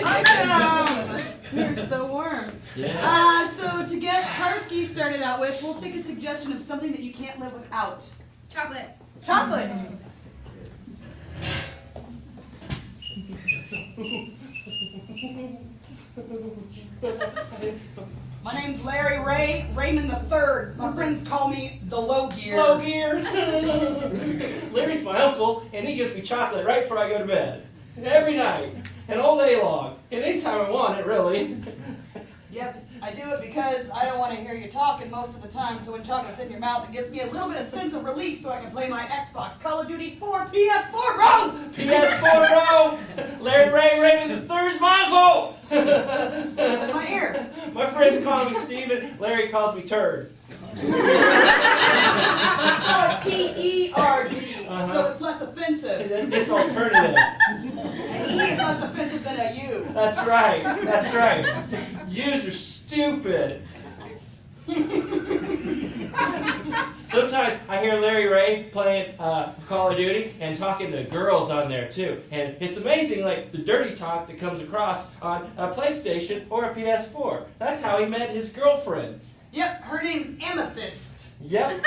Awesome! You're so warm. Yeah. So to get Karski started out with, we'll take a suggestion of something that you can't live without. Chocolate. Chocolate! My name's Larry Raymond III. My friends call me the Low Gear. Low gear. Larry's my uncle, and he gives me chocolate right before I go to bed. Every night, and all day long, and anytime I want it, really. Yep, I do it because I don't want to hear you talking most of the time, so when chocolate's in your mouth, it gives me a little bit of sense of relief so I can play my Xbox, Call of Duty 4, PS4, bro! PS4 Bro! Larry Raymond III's my uncle! It's in my ear. My friends call me Steven, Larry calls me Turd. It's spelled T-E-R-D, so it's less offensive. It's alternative. An E is less offensive than a U. That's right. Yous are stupid. Sometimes I hear Larry Ray playing Call of Duty and talking to girls on there too. And it's amazing, like the dirty talk that comes across on a PlayStation or a PS4. That's how he met his girlfriend. Yep, her name's Amethyst. Yep.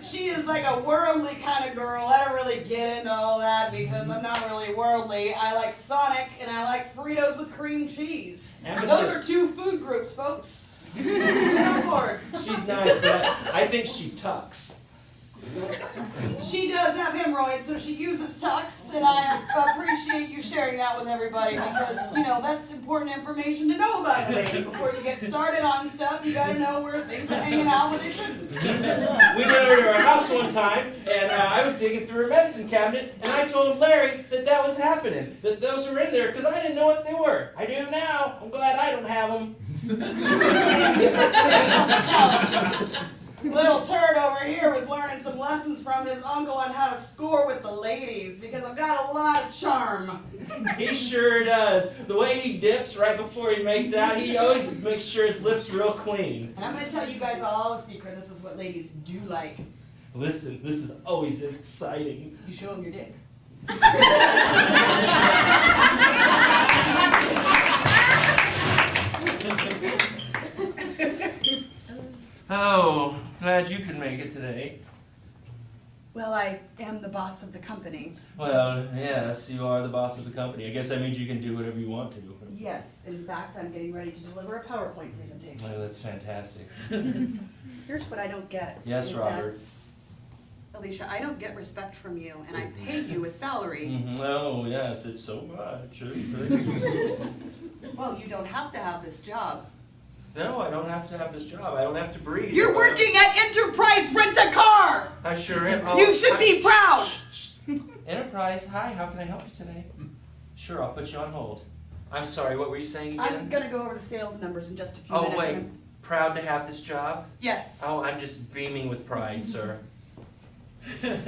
She is like a worldly kind of girl. I don't really get into all that because I'm not really worldly. I like Sonic and I like Fritos with cream cheese. Those are two food groups, folks. Get on board. She's nice, but I think she tucks. She does have hemorrhoids, so she uses Tux, and I appreciate you sharing that with everybody because, you know, that's important information to know about a lady. Before you get started on stuff, you gotta know where things are hanging out when they shouldn't. We went over to her house one time, and I was digging through her medicine cabinet, and I told Larry that was happening, that those were in there, because I didn't know what they were. I do now. I'm glad I don't have them. Little turd over here was learning some lessons from his uncle on how to score with the ladies because I've got a lot of charm. He sure does. The way he dips right before he makes out, he always makes sure his lips real clean. And I'm going to tell you guys all a secret. This is what ladies do like. Listen, this is always exciting. You show them your dick. Oh, glad you could make it today. Well, I am the boss of the company. Well, yes, you are the boss of the company. I guess that means you can do whatever you want to. Yes, in fact, I'm getting ready to deliver a PowerPoint presentation. Well, that's fantastic. Here's what I don't get. Yes, is Robert. that, Alicia, I don't get respect from you, and I pay you a salary. Oh, yes, it's so much. Well, you don't have to have this job. No, I don't have to have this job. I don't have to breathe. You're working at Enterprise Rent-A-Car! I sure am. Oh, You should be proud! Enterprise, hi, how can I help you today? Sure, I'll put you on hold. I'm sorry, what were you saying again? I'm gonna go over the sales numbers in just a few Oh, minutes. wait. Proud to have this job? Yes. Oh, I'm just beaming with pride, sir. Look at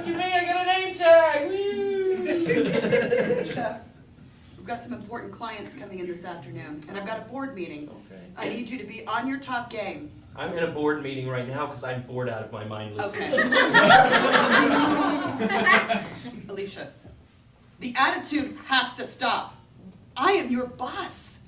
me, I got a name tag! Woo! Alicia, we've got some important clients coming in this afternoon, and I've got a board meeting. Okay. I need you to be on your top game. I'm in a board meeting right now because I'm bored out of my mind listening. Okay. Alicia, the attitude has to stop. I am your boss.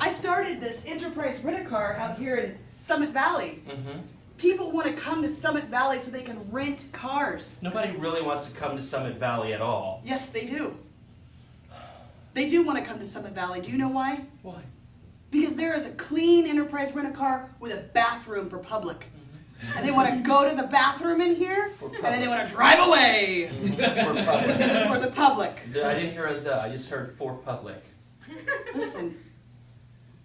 I started this Enterprise Rent-A-Car out here in Summit Valley. Mm-hmm. People want to come to Summit Valley so they can rent cars. Nobody really wants to come to Summit Valley at all. Yes, they do. They do want to come to Summit Valley. Do you know why? Why? Because there is a clean Enterprise Rent-A-Car with a bathroom for public. And they want to go to the bathroom in here, and then they want to drive away. For public. For the public. I didn't hear a the, I just heard for public. Listen,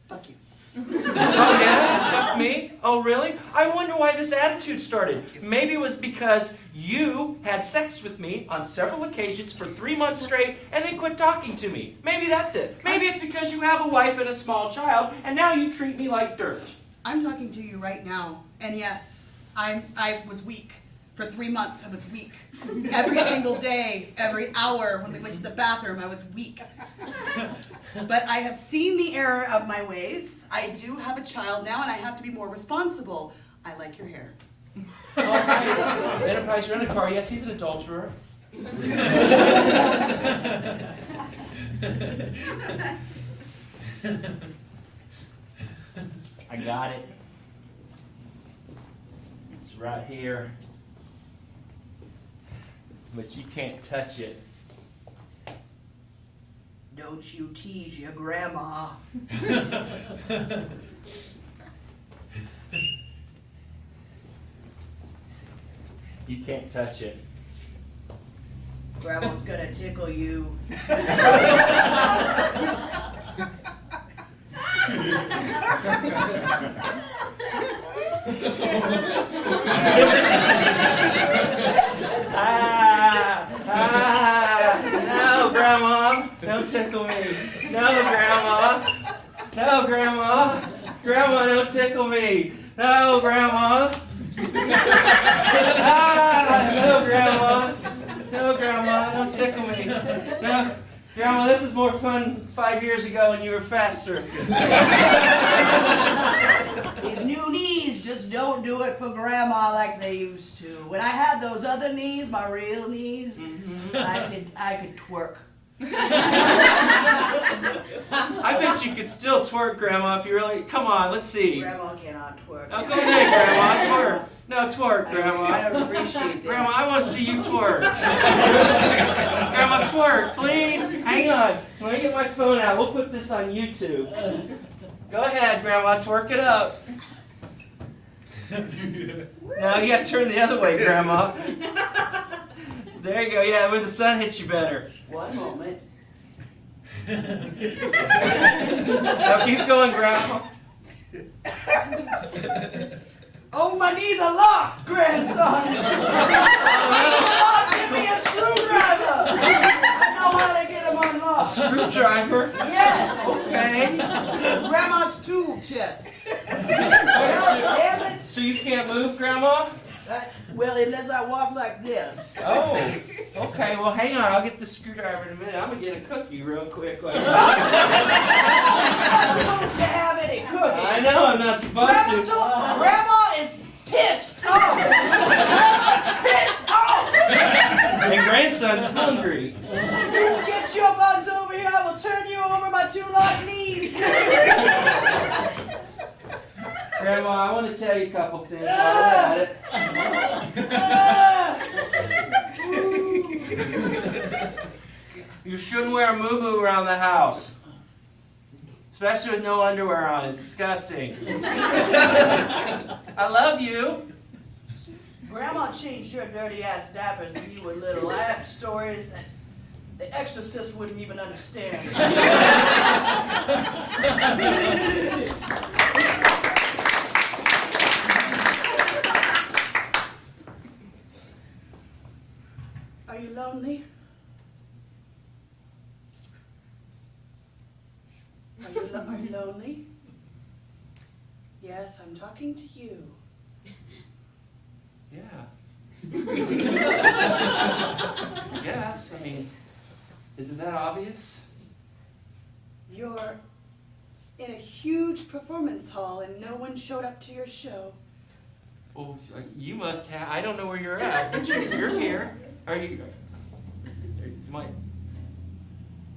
fuck you. Oh yeah? Fuck me? Oh really? I wonder why this attitude started. Maybe it was because you had sex with me on several occasions for 3 months straight and then quit talking to me. Maybe that's it. Maybe it's because you have a wife and a small child and now you treat me like dirt. I'm talking to you right now, and yes, I was weak. For 3 months, I was weak. Every single day, every hour, when we went to the bathroom, I was weak. But I have seen the error of my ways. I do have a child now, and I have to be more responsible. I like your hair. Oh, hi. Enterprise Rent-A-Car. Yes, he's an adulterer. I got it. It's right here. But you can't touch it. Don't you tease your grandma. You can't touch it. Grandma's gonna tickle you. No, Grandma, don't tickle me. No, Grandma. No, Grandma. Grandma, don't tickle me. No, Grandma. No, Grandma. No, Grandma, don't tickle me. No, Grandma, this is more fun 5 years ago when you were faster. These new knees just don't do it for grandma like they used to. When I had those other knees, my real knees, I could twerk. I bet you could still twerk, Grandma, if you really... Come on, let's see. Grandma cannot twerk. Oh, go ahead, Grandma, twerk. No, twerk, Grandma. I don't appreciate this. Grandma, I want to see you twerk. Grandma, twerk, please. Hang on. Let me get my phone out. We'll put this on YouTube. Go ahead, Grandma, twerk it up. No, you got to turn the other way, Grandma. There you go. Yeah, where the sun hits you better. One moment. Now keep going, Grandma. Oh, my knees are locked, grandson. Give me a screwdriver. I know how to get them A unlocked. screwdriver? Yes. Okay. Grandma's tool chest. Alright, Damn it. so you can't move, Grandma? Well, unless I walk like this. Oh, okay. Well, hang on. I'll get the screwdriver in a minute. I'm gonna get a cookie real quick. I'm not supposed to have any cookies. I know I'm not supposed to. Grandma is pissed off. Grandma's pissed off. And grandson's hungry. You get your buns over here. I will turn you over my two locked knees. Grandma, I want to tell you a couple things while we're at it. You shouldn't wear a muumuu around the house. Especially with no underwear on. It's disgusting. I love you. Grandma changed your dirty ass diapers when you were little. I have stories that the exorcist wouldn't even understand. Are you lonely? Are you lonely? Yes, I'm talking to you. Yeah. Yes, I mean, isn't that obvious? You're in a huge performance hall and no one showed up to your show. Well, you must have. I don't know where you're at, but you're here. Are you?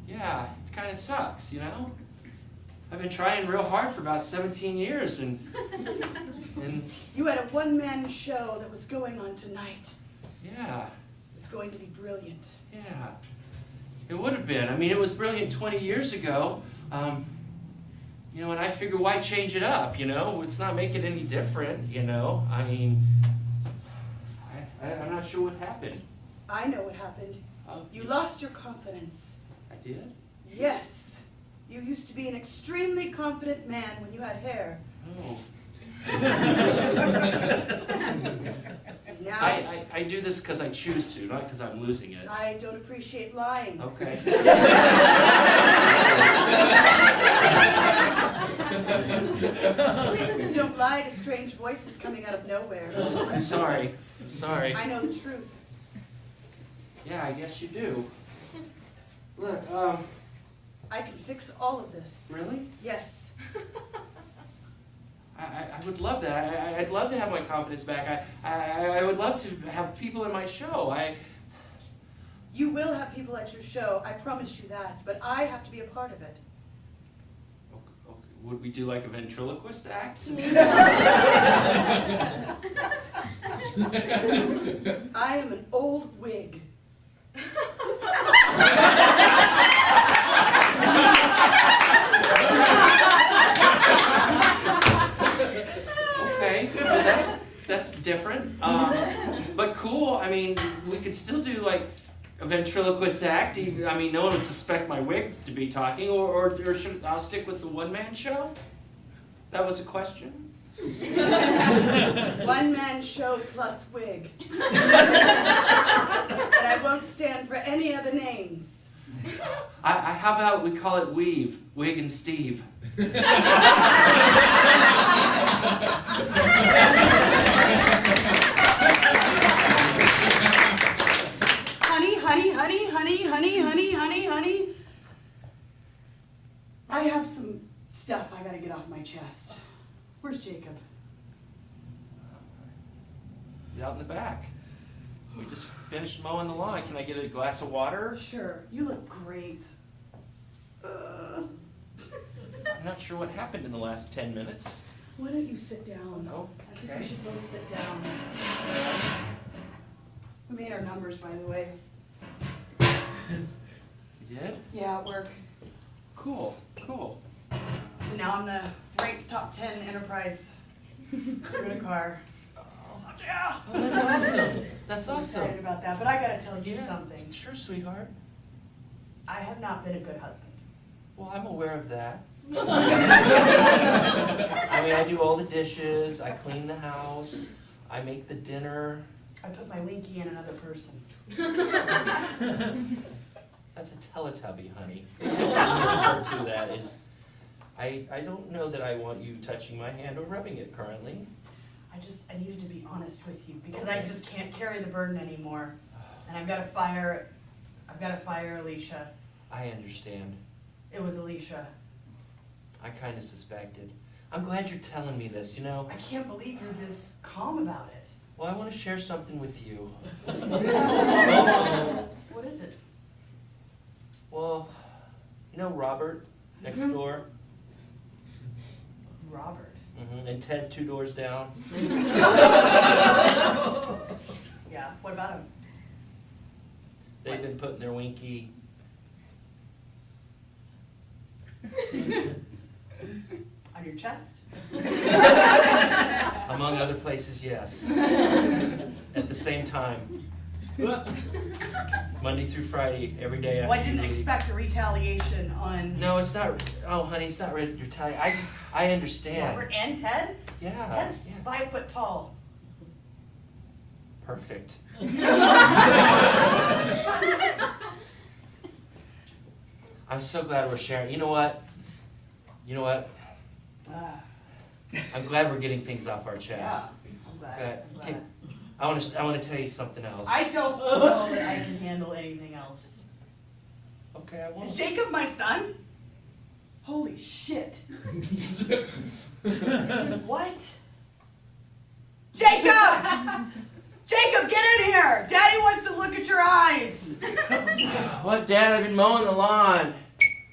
Yeah, it kind of sucks, you know? I've been trying real hard for about 17 years, and You had a one-man show that was going on tonight. yeah, It's going to be brilliant. yeah. It would have been. I mean, it was brilliant 20 years ago. You know, and I figure why change it up, you know? It's not making any different, you know? I mean, I'm not sure what happened. I know what happened. Oh, You lost your confidence. I did? Yes. You used to be an extremely confident man when you had hair. Oh. Now I do this because I choose to, not because I'm losing it. I don't appreciate lying. Okay. You don't lie to strange voices coming out of nowhere. I'm sorry. I'm sorry. I know the truth. Yeah, I guess you do. Look, I can fix all of this. really? Yes. I would love that. I'd love to have my confidence back. I would love to have people in my show. You will have people at your show, I promise you that, but I have to be a part of it. Okay, would we do like a ventriloquist act? I am an old wig. Okay, well, that's different, but cool. I mean, we could still do like a ventriloquist act. I mean, no one would suspect my wig to be talking, or should I'll stick with the one-man show? That was a question. One-man show plus wig. And I won't stand for any other names. How about we call it Weave, Wig and Steve? Honey. I have some stuff I gotta get off my chest. Where's Jacob? He's out in the back. We just finished mowing the lawn. Can I get a glass of water? Sure, you look great. I'm not sure what happened in the last 10 minutes. Why don't you sit down? I think Okay. we should both sit down. We made our numbers, by the way. You did? Yeah, at work. Cool. So now I'm the ranked top 10 enterprise in a car. Oh, yeah! Oh, that's awesome. That's I'm awesome. excited about that, but I gotta tell you Yeah, something. Sure, sweetheart. I have not been a good husband. Well, I'm aware of that. I mean, I do all the dishes, I clean the house, I make the dinner. I put my winky in another person. That's a Teletubby, honey. Please don't refer to that as... I don't know that I want you touching my hand or rubbing it currently. I needed to be honest with you because I just can't carry the burden anymore. And I've gotta fire Alicia. I understand. It was Alicia. I kind of suspected. I'm glad you're telling me this, you know? I can't believe you're this calm about it. Well, I want to share something with you. What is it? Well, you know Robert next door? Robert. And Ted 2 doors down? Yeah, what about him? They've been putting their winky... On your chest? Among other places, yes. At the same time. Monday through Friday, every day after Well, I didn't you leave. expect a retaliation on No, it's not. Oh, honey, it's not ready to retaliate. I understand. Robert and Ted. Yeah. Ted's yeah. 5 foot tall. Perfect. I'm so glad we're sharing. You know what? Ah, I'm glad we're getting things off our yeah. chest. I'm glad. Okay. I'm glad. Okay. I want to tell you something else. I don't know that I can handle anything else. Okay, I Is won't. Jacob my son? Holy shit. What? Jacob! Jacob, get in here! Daddy wants to look at your eyes! What, Dad? I've been mowing the lawn.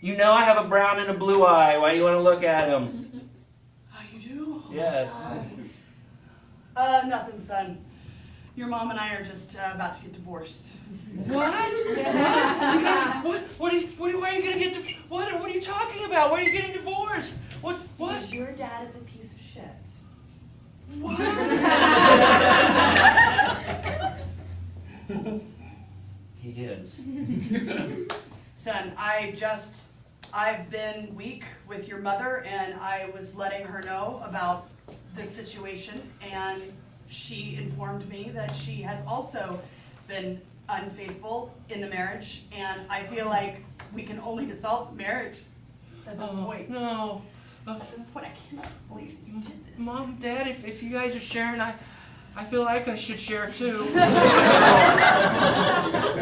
You know I have a brown and a blue eye. Why do you want to look at him? Oh, you do? Oh, Yes. God. Nothing, son. Your mom and I are just about to get divorced. What? You guys, why are you gonna get what are you talking about? Why are you getting divorced? What? Because your dad is a piece of shit. What? He is. Son, I've been weak with your mother, and I was letting her know about this situation, and she informed me that she has also been unfaithful in the marriage, and I feel like we can only dissolve the marriage at this point. No. At this point, I cannot believe you did this. Mom, Dad, if you guys are sharing, I feel like I should share too.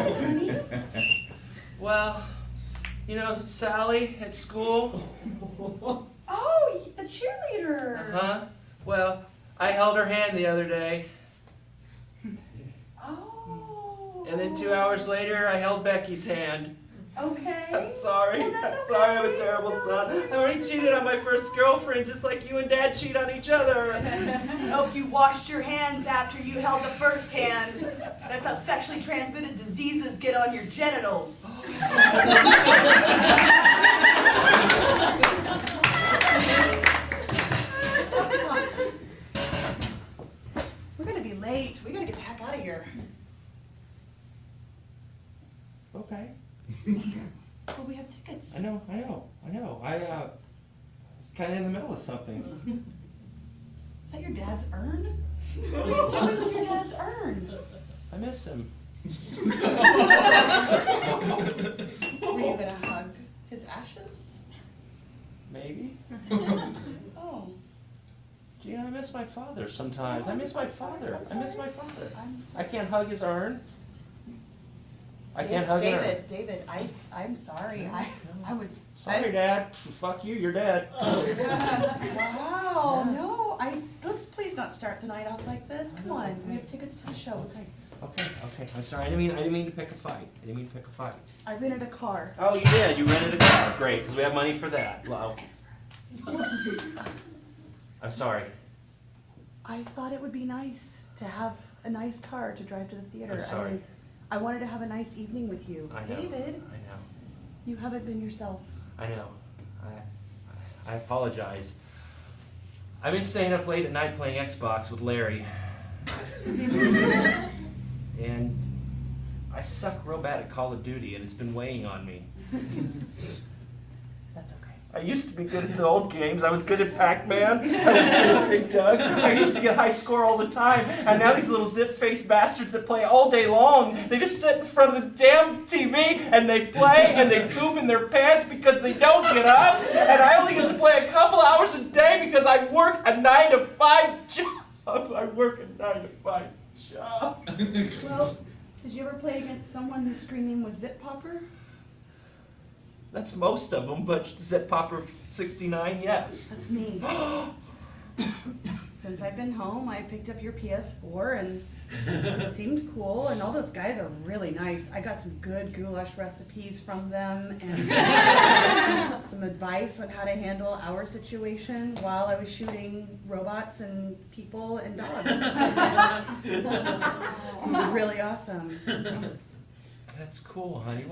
Honey? Well, you know, Sally at school. Oh, the cheerleader. Uh-huh. Well, I held her hand the other day, Oh. and then 2 hours later, I held Becky's hand. Okay. I'm sorry. Well, that's I'm sorry. I'm a okay. terrible No, son. it's I already cheated on my first girlfriend, just like you and Dad cheat on each other. I hope you washed your hands after you held the first hand. That's how sexually transmitted diseases get on your genitals. We're gonna be late. We gotta get the heck out of here. Okay. Well, we have tickets. I know. I was kind of in the middle of something. Is that your dad's urn? What are you doing with your dad's urn? I miss him. Were you gonna hug his ashes? Maybe. Oh. Gee, I miss my father sometimes. I miss my father. I miss my father. I'm I sorry. can't hug his urn. I can't hug an urn. David, I'm sorry. I was. Sorry, Dad. Fuck you. You're dead. Wow, no, let's please not start the night off like this. Come on, we have tickets to the show. Okay. I'm sorry. I didn't mean to pick a fight. I rented a car. Oh, you did. You rented a car. Great, because we have money for that. Well, I'm sorry. I thought it would be nice to have a nice car to drive to the theater. I'm sorry. I mean, I wanted to have a nice evening with you. I know. David, I know. you haven't been yourself. I know. I apologize. I've been staying up late at night playing Xbox with Larry. And I suck real bad at Call of Duty, and it's been weighing on me. That's okay. I used to be good at the old games. I was good at Pac-Man. I was good at Dig Dug. I used to get high score all the time. And now these little zip-faced bastards that play all day long, they just sit in front of the damn TV and they play and they poop in their pants because they don't get up. And I only get to play a couple hours a day because I work a 9-to-5 job. I work a 9-to-5 job. Well, did you ever play against someone whose screen name was Zip Popper? That's most of them, but Zip Popper 69, yes. That's me. Since I've been home, I picked up your PS4 and it seemed cool, and all those guys are really nice. I got some good goulash recipes from them and some advice on how to handle our situation while I was shooting robots and people and dogs. It was really awesome. That's cool, honey.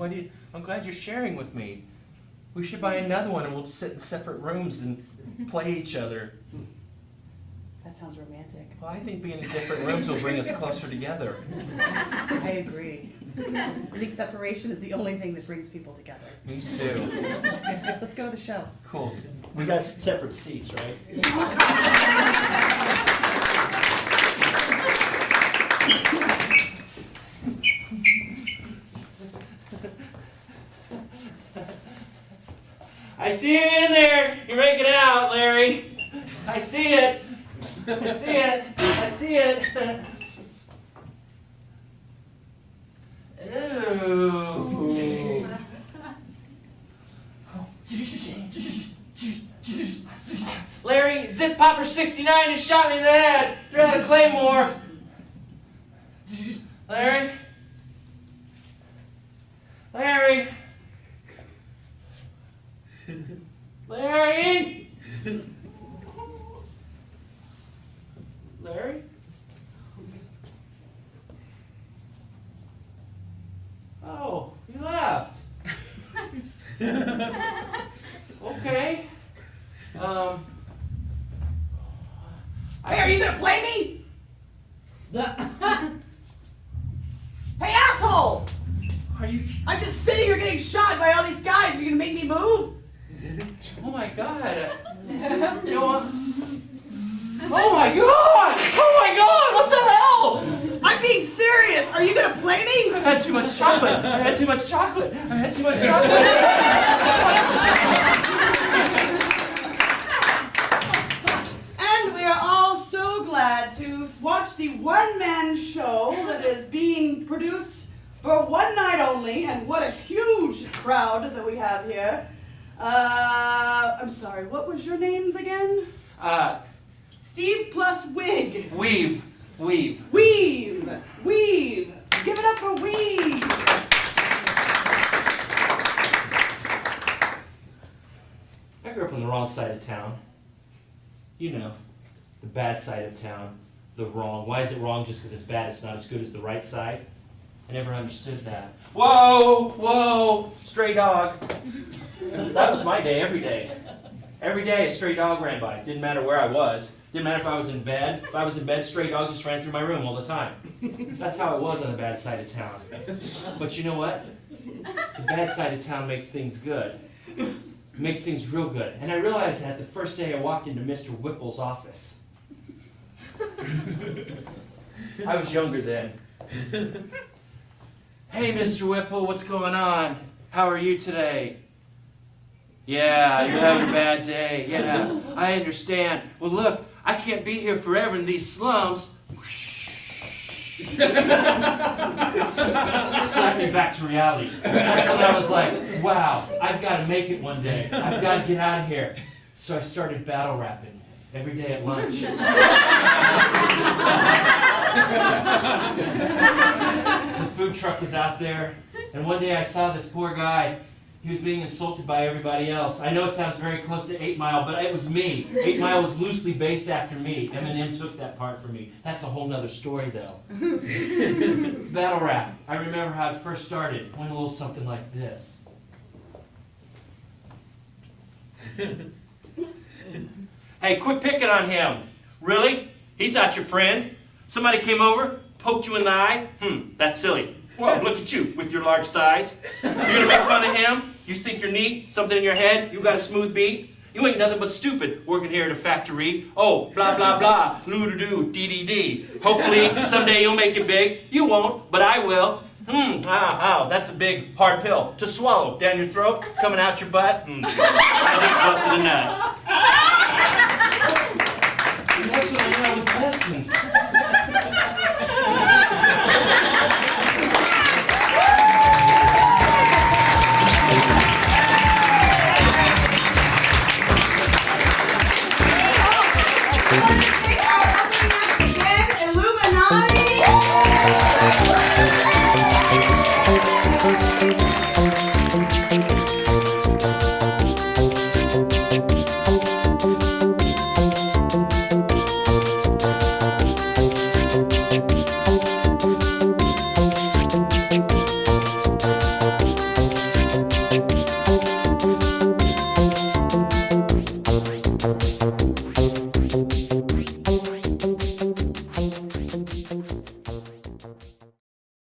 I'm glad you're sharing with me. We should buy another one and we'll sit in separate rooms and play each other. That sounds romantic. Well, I think being in different rooms will bring us closer together. I agree. I think separation is the only thing that brings people together. Me too. Let's go to the show. Cool. We got separate seats, right? I see you in there. You're making out, Larry. I see it. I see it. I see it. Ooh. Larry, Zip Popper 69 has shot me in the head. You're at a Claymore. Larry? Larry? Larry? Larry? Oh, you left. Okay. Hey, are you gonna play me? Hey, asshole! Are you? I'm just sitting here getting shot by all these guys. Are you gonna make me move? Oh my God. You know what? Oh my God! Oh my God! What the hell? I'm being serious. Are you gonna play me? I had too much chocolate. I had too much chocolate. I had too much chocolate. And we are all so glad to watch the one-man show that is being produced for one night only, and what a huge crowd that we have here. I'm sorry, what was your names again? Steve plus wig. Weave. Weave. Weave. Give it up for Weave. I grew up on the wrong side of town. You know, the bad side of town. The wrong. Why is it wrong just because it's bad? It's not as good as the right side? I never understood that. Whoa, whoa, stray dog. That was my day every day. Every day a stray dog ran by. Didn't matter where I was. Didn't matter if I was in bed. If I was in bed, stray dogs just ran through my room all the time. That's how it was on the bad side of town. But you know what? The bad side of town makes things good. Makes things real good. And I realized that the first day I walked into Mr. Whipple's office. I was younger then. Hey, Mr. Whipple, what's going on? How are you today? Yeah, you're having a bad day. Yeah, I understand. Well, look, I can't be here forever in these slums. Slapped me back to reality. That's when I was like, wow, I've got to make it one day. I've got to get out of here. So I started battle rapping every day at lunch. The food truck was out there, and one day I saw this poor guy. He was being insulted by everybody else. I know it sounds very close to 8 Mile, but it was me. 8 Mile was loosely based after me. Eminem took that part from me. That's a whole nother story, though. Battle rap. I remember how it first started. It went a little something like this. Hey, quit picking on him. Really? He's not your friend. Somebody came over, poked you in the eye. That's silly. Whoa, look at you with your large thighs. You're gonna make fun of him? You think you're neat? Something in your head? You got a smooth beat? You ain't nothing but stupid working here at a factory. Oh, blah, blah, blah, loo-doo-doo, dee-dee-dee. Hopefully, someday you'll make it big. You won't, but I will. That's a big, hard pill to swallow down your throat, coming out your butt. I just busted a nut.